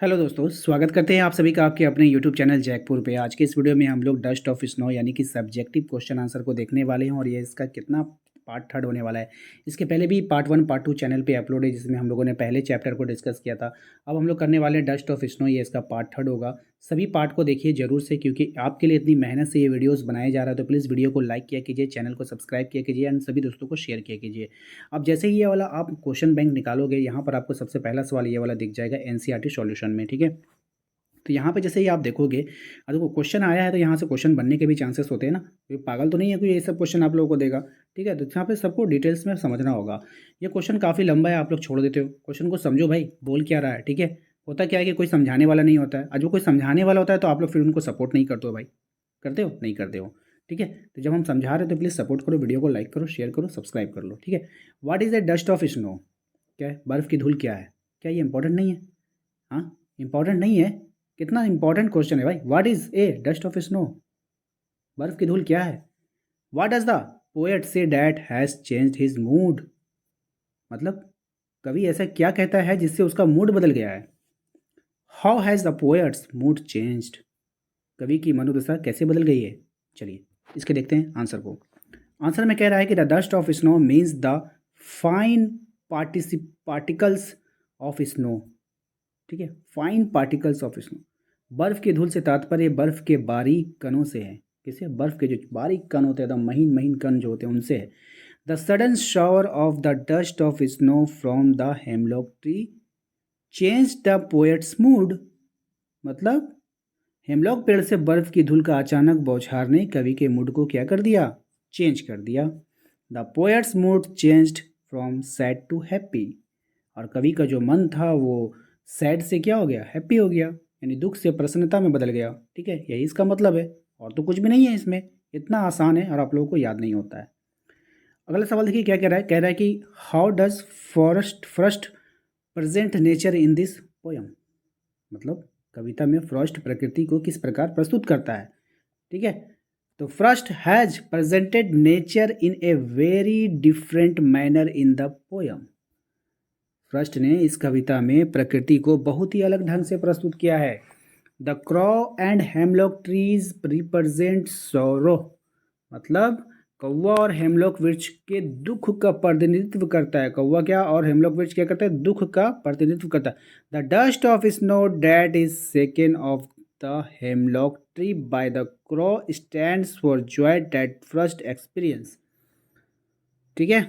Hello दोस्तों, स्वागत करते हैं आप सभी का आपके अपने यूट्यूब चैनल जैकपुर पे। आज के इस वीडियो में हम लोग डस्ट ऑफ स्नो यानी कि सब्जेक्टिव क्वेश्चन आंसर को देखने वाले हैं और ये इसका कितना पार्ट थर्ड होने वाला है। इसके पहले भी part one part two channel पे अपलोड है जिसमें हम लोगों ने पहले चैप्टर को डिस्कस किया था। अब हम लोग करने वाले हैं डस्ट ऑफ स्नो, ये इसका पार्ट थर्ड होगा। सभी पार्ट को देखिए जरूर से, क्योंकि आपके लिए इतनी मेहनत से ये वीडियोज़ बनाया जा रहा है। तो प्लीज़ वीडियो को लाइक किया कीजिए, चैनल को सब्सक्राइब किया कीजिए एंड सभी दोस्तों को शेयर किया कीजिए। अब जैसे ही ये वाला आप क्वेश्चन बैंक निकालोगे, यहाँ पर आपको सबसे पहला सवाल ये वाला दिख जाएगा एनसीईआरटी सॉल्यूशन में, ठीक है। तो यहाँ पे जैसे ही आप देखोगे, देखो क्वेश्चन आया है तो यहाँ से क्वेश्चन बनने के भी चांसेस होते हैं ना। कोई पागल तो नहीं है कोई ये सब क्वेश्चन आप लोगों को देगा, ठीक है। तो यहाँ पे सबको डिटेल्स में समझना होगा। ये क्वेश्चन काफ़ी लंबा है, आप लोग छोड़ देते हो। क्वेश्चन को समझो भाई, बोल क्या रहा है, ठीक है। होता क्या है कि कोई समझाने वाला नहीं होता है, और जो कोई समझाने वाला होता है तो आप लोग फिर उनको सपोर्ट नहीं करते हो भाई। करते हो? नहीं करते हो, ठीक है। तो जब हम समझा रहे हो तो प्लीज़ सपोर्ट करो, वीडियो को लाइक करो, शेयर करो, सब्सक्राइब कर लो, ठीक है। What is the dust of snow? क्या है? बर्फ़ की धूल क्या है? क्या ये इंपॉर्टेंट नहीं है? हाँ, इंपॉर्टेंट नहीं है। कितना इंपॉर्टेंट क्वेश्चन है भाई। What is A dust of snow? बर्फ की धूल क्या है? What does the poet say that has changed his mood? मतलब कवि ऐसा क्या कहता है जिससे उसका मूड बदल गया है? How has the poet's mood changed? कवि की मनोदशा कैसे बदल गई है? चलिए इसके देखते हैं आंसर को। आंसर में कह रहा है कि the dust of snow means the fine particles of snow, ठीक है। Fine particles of snow. बर्फ की धूल से तात्पर्य बर्फ के बारीक कणों से है। किसे? बर्फ के जो बारीक कण होते हैं, एकदम महीन महीन कण जो होते हैं, उनसे है। The sudden shower of the dust of snow from the hemlock tree change the poet's mood. मतलब हेमलॉक पेड़ से बर्फ की धूल का अचानक बौछार ने कवि के मूड को क्या कर दिया? चेंज कर दिया। The poet's mood changed from sad to happy. और कवि का जो मन था वो सैड से क्या हो गया? हैप्पी हो गया, यानी दुख से प्रसन्नता में बदल गया, ठीक है। यही इसका मतलब है, और तो कुछ भी नहीं है इसमें। इतना आसान है और आप लोगों को याद नहीं होता है। अगला सवाल देखिए क्या कह रहा है। कह रहा है कि how does forest first present nature in this poem? मतलब कविता में फ्रॉस्ट प्रकृति को किस प्रकार प्रस्तुत करता है, ठीक है। तो first has presented nature in a very different manner in the poem. First ने इस कविता में प्रकृति को बहुत ही अलग ढंग से प्रस्तुत किया है। The क्रॉ and hemlock trees represent sorrow. मतलब कौवा और हेमलॉक वृक्ष के दुख का प्रतिनिधित्व करता है। कौवा क्या और हेमलॉक वृक्ष क्या करता है? दुख का प्रतिनिधित्व करता है। The dust of snow that is second of the hemlock tree by the क्रॉ stands for Joy that first experience, ठीक है।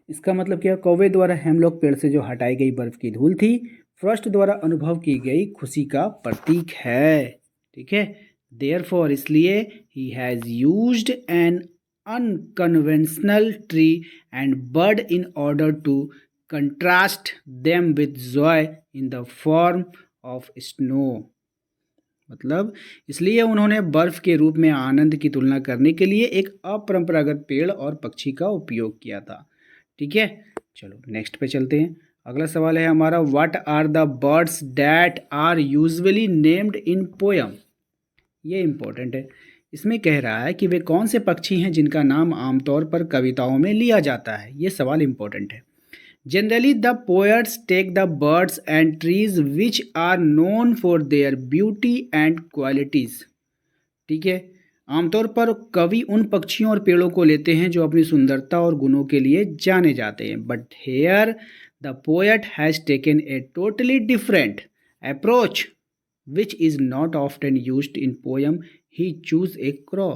इसका मतलब क्या? कौवे द्वारा हेमलॉक पेड़ से जो हटाई गई बर्फ की धूल थी, फ्रॉस्ट द्वारा अनुभव की गई खुशी का प्रतीक है, ठीक है। देयरफॉर इसलिए he has used an unconventional tree and bird in order to contrast them with joy in the form of snow. मतलब इसलिए उन्होंने बर्फ के रूप में आनंद की तुलना करने के लिए एक अपरंपरागत पेड़ और पक्षी का उपयोग किया था, ठीक है। चलो नेक्स्ट पे चलते हैं। अगला सवाल है हमारा, what are the birds that are usually named in poem? ये इंपॉर्टेंट है। इसमें कह रहा है कि वे कौन से पक्षी हैं जिनका नाम आमतौर पर कविताओं में लिया जाता है। ये सवाल इंपॉर्टेंट है। Generally the poets take the birds and trees which are known for their beauty and qualities, ठीक है। आमतौर पर कवि उन पक्षियों और पेड़ों को लेते हैं जो अपनी सुंदरता और गुणों के लिए जाने जाते हैं। But here the poet has taken a totally different approach which is not often used in poem. He choose a crow.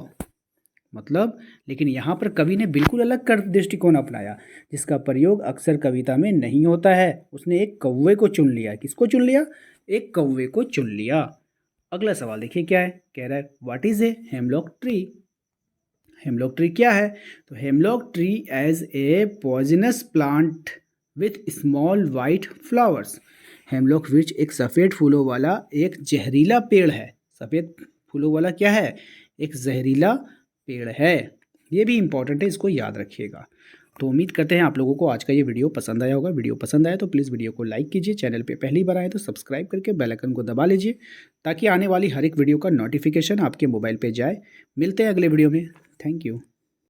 मतलब लेकिन यहाँ पर कवि ने बिल्कुल अलग कर दृष्टिकोण अपनाया जिसका प्रयोग अक्सर कविता में नहीं होता है। उसने एक कौवे को चुन लिया। किसको चुन लिया? एक कौवे को चुन लिया। अगला सवाल देखिए क्या है। कह रहा है what is a hemlock tree? Hemlock tree क्या है? तो hemlock tree as a poisonous plant with small white flowers. Hemlock वृक्ष एक सफ़ेद फूलों वाला एक जहरीला पेड़ है। सफ़ेद फूलों वाला क्या है? एक जहरीला पेड़ है। ये भी इंपॉर्टेंट है, इसको याद रखिएगा। तो उम्मीद करते हैं आप लोगों को आज का ये वीडियो पसंद आया होगा। वीडियो पसंद आया तो प्लीज़ वीडियो को लाइक कीजिए, चैनल पे पहली बार आए तो सब्सक्राइब करके बेल आइकन को दबा लीजिए ताकि आने वाली हर एक वीडियो का नोटिफिकेशन आपके मोबाइल पे जाए। मिलते हैं अगले वीडियो में। Thank you.